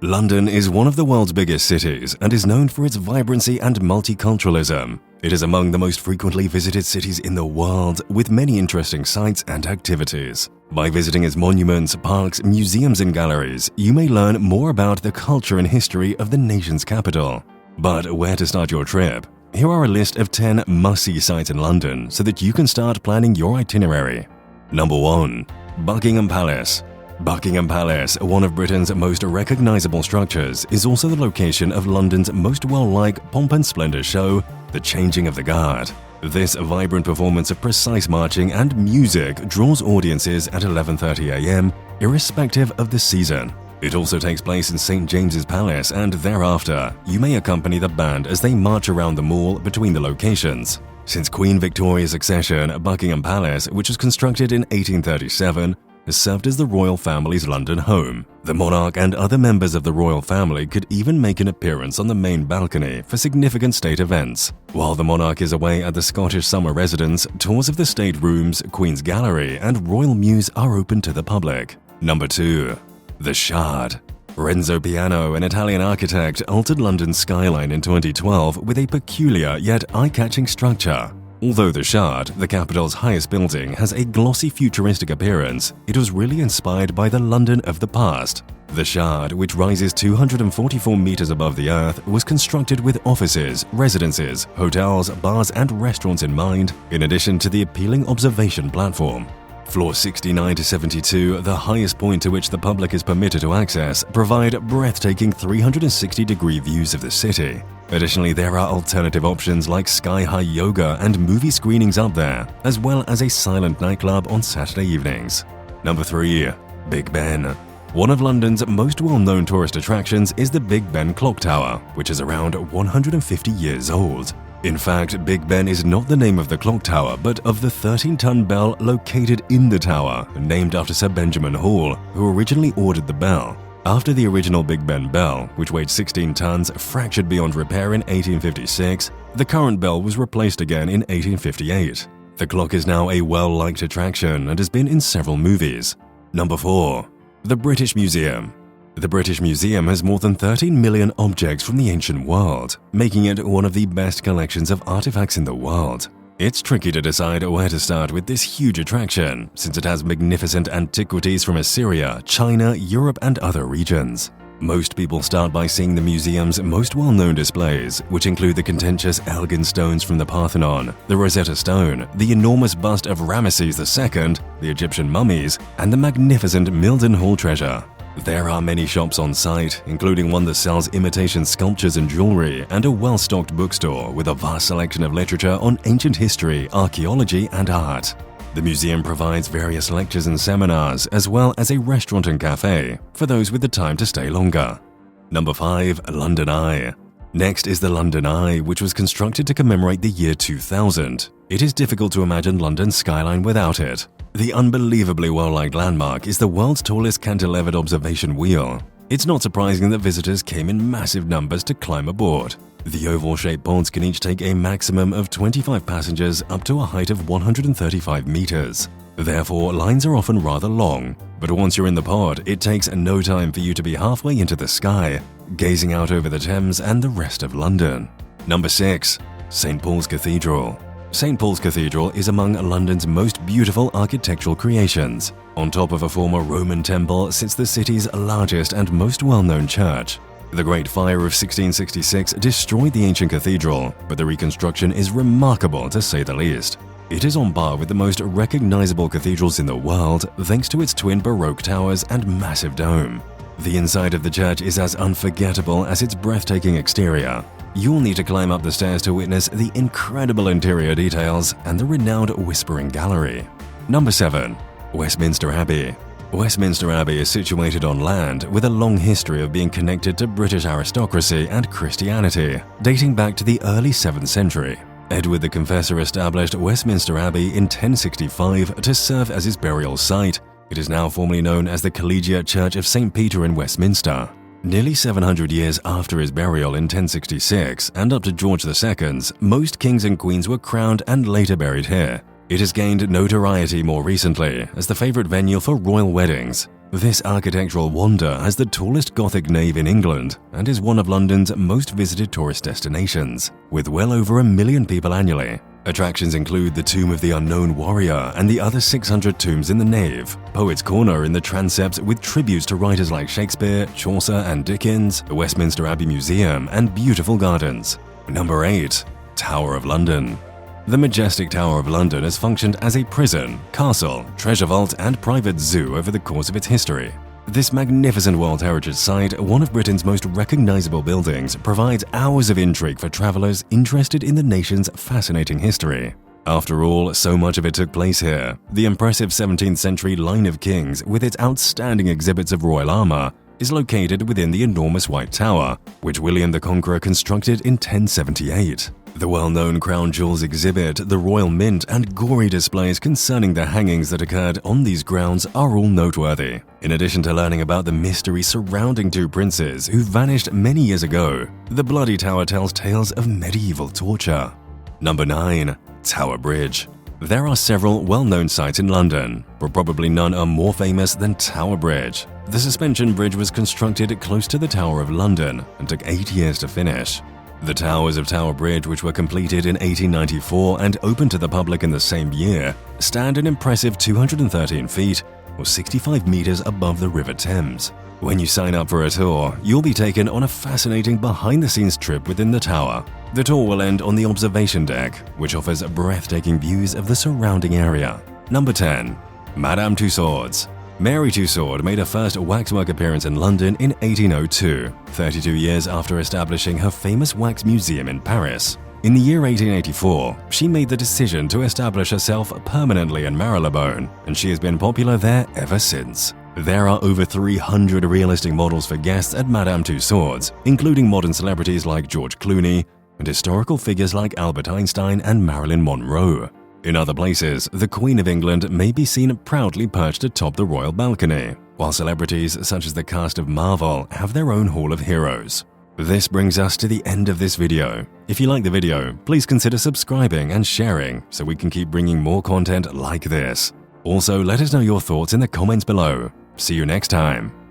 London is one of the world's biggest cities and is known for its vibrancy and multiculturalism. It is among the most frequently visited cities in the world, with many interesting sites and activities. By visiting its monuments, parks, museums and galleries, you may learn more about the culture and history of the nation's capital. But where to start your trip? Here are a list of 10 must-see sites in London so that you can start planning your itinerary. Number 1. Buckingham Palace. Buckingham Palace, one of Britain's most recognizable structures, is also the location of London's most well-liked pomp and splendor show, The Changing of the Guard. This vibrant performance of precise marching and music draws audiences at 11:30 a.m. irrespective of the season. It also takes place in St. James's Palace, and thereafter, you may accompany the band as they march around the mall between the locations. Since Queen Victoria's accession, Buckingham Palace, which was constructed in 1837, has served as the royal family's London home. The monarch and other members of the royal family could even make an appearance on the main balcony for significant state events. While the monarch is away at the Scottish summer residence, tours of the state rooms, Queen's Gallery, and Royal Mews are open to the public. Number 2. The Shard. Renzo Piano, an Italian architect, altered London's skyline in 2012 with a peculiar yet eye-catching structure. Although the Shard, the capital's highest building, has a glossy futuristic appearance, it was really inspired by the London of the past. The Shard, which rises 244 meters above the earth, was constructed with offices, residences, hotels, bars and restaurants in mind, in addition to the appealing observation platform. Floors 69 to 72, the highest point to which the public is permitted to access, provide breathtaking 360-degree views of the city. Additionally, there are alternative options like sky-high yoga and movie screenings up there, as well as a silent nightclub on Saturday evenings. Number 3. Big Ben. One of London's most well-known tourist attractions is the Big Ben Clock Tower, which is around 150 years old. In fact, Big Ben is not the name of the clock tower, but of the 13-ton bell located in the tower, named after Sir Benjamin Hall, who originally ordered the bell. After the original Big Ben bell, which weighed 16 tons, fractured beyond repair in 1856, the current bell was replaced again in 1858. The clock is now a well-liked attraction and has been in several movies. Number 4. The British Museum. The British Museum has more than 13 million objects from the ancient world, making it one of the best collections of artifacts in the world. It's tricky to decide where to start with this huge attraction, since it has magnificent antiquities from Assyria, China, Europe, and other regions. Most people start by seeing the museum's most well-known displays, which include the contentious Elgin stones from the Parthenon, the Rosetta Stone, the enormous bust of Ramesses II, the Egyptian mummies, and the magnificent Milton Hall treasure. There are many shops on site, including one that sells imitation sculptures and jewelry, and a well-stocked bookstore with a vast selection of literature on ancient history, archaeology, and art. The museum provides various lectures and seminars, as well as a restaurant and cafe, for those with the time to stay longer. Number 5. London Eye. Next is the London Eye, which was constructed to commemorate the year 2000. It is difficult to imagine London's skyline without it. The unbelievably well-liked landmark is the world's tallest cantilevered observation wheel. It's not surprising that visitors came in massive numbers to climb aboard. The oval-shaped pods can each take a maximum of 25 passengers up to a height of 135 meters. Therefore, lines are often rather long, but once you're in the pod, it takes no time for you to be halfway into the sky, gazing out over the Thames and the rest of London. Number 6. St. Paul's Cathedral. St. Paul's Cathedral is among London's most beautiful architectural creations. On top of a former Roman temple sits the city's largest and most well-known church. The Great Fire of 1666 destroyed the ancient cathedral, but the reconstruction is remarkable to say the least. It is on par with the most recognizable cathedrals in the world thanks to its twin Baroque towers and massive dome. The inside of the church is as unforgettable as its breathtaking exterior. You'll need to climb up the stairs to witness the incredible interior details and the renowned Whispering Gallery. Number 7. Westminster Abbey. Westminster Abbey is situated on land with a long history of being connected to British aristocracy and Christianity, dating back to the early 7th century. Edward the Confessor established Westminster Abbey in 1065 to serve as his burial site. It is now formally known as the Collegiate Church of St. Peter in Westminster. Nearly 700 years after his burial in 1066 and up to George II's, most kings and queens were crowned and later buried here. It has gained notoriety more recently as the favorite venue for royal weddings. This architectural wonder has the tallest Gothic nave in England and is one of London's most visited tourist destinations, with well over 1 million people annually. Attractions include the Tomb of the Unknown Warrior and the other 600 tombs in the nave, Poets' Corner in the transept with tributes to writers like Shakespeare, Chaucer and Dickens, the Westminster Abbey Museum, and beautiful gardens. Number 8. Tower of London. The majestic Tower of London has functioned as a prison, castle, treasure vault, and private zoo over the course of its history. This magnificent World Heritage Site, one of Britain's most recognizable buildings, provides hours of intrigue for travelers interested in the nation's fascinating history. After all, so much of it took place here. The impressive 17th century line of kings, with its outstanding exhibits of royal armor, is located within the enormous White Tower, which William the Conqueror constructed in 1078. The well-known Crown Jewels exhibit, the Royal Mint, and gory displays concerning the hangings that occurred on these grounds are all noteworthy. In addition to learning about the mystery surrounding two princes who vanished many years ago, the Bloody Tower tells tales of medieval torture. Number 9. Tower Bridge. There are several well-known sites in London, but probably none are more famous than Tower Bridge. The suspension bridge was constructed close to the Tower of London and took 8 years to finish. The towers of Tower Bridge, which were completed in 1894 and opened to the public in the same year, stand an impressive 213 feet or 65 meters above the River Thames. When you sign up for a tour, you'll be taken on a fascinating behind-the-scenes trip within the tower. The tour will end on the observation deck, which offers breathtaking views of the surrounding area. Number 10. Madame Tussauds. Mary Tussauds made her first waxwork appearance in London in 1802, 32 years after establishing her famous wax museum in Paris. In the year 1884, she made the decision to establish herself permanently in Marylebone, and she has been popular there ever since. There are over 300 realistic models for guests at Madame Tussauds, including modern celebrities like George Clooney and historical figures like Albert Einstein and Marilyn Monroe. In other places, the Queen of England may be seen proudly perched atop the royal balcony, while celebrities such as the cast of Marvel have their own Hall of Heroes. This brings us to the end of this video. If you like the video, please consider subscribing and sharing so we can keep bringing more content like this. Also, let us know your thoughts in the comments below. See you next time.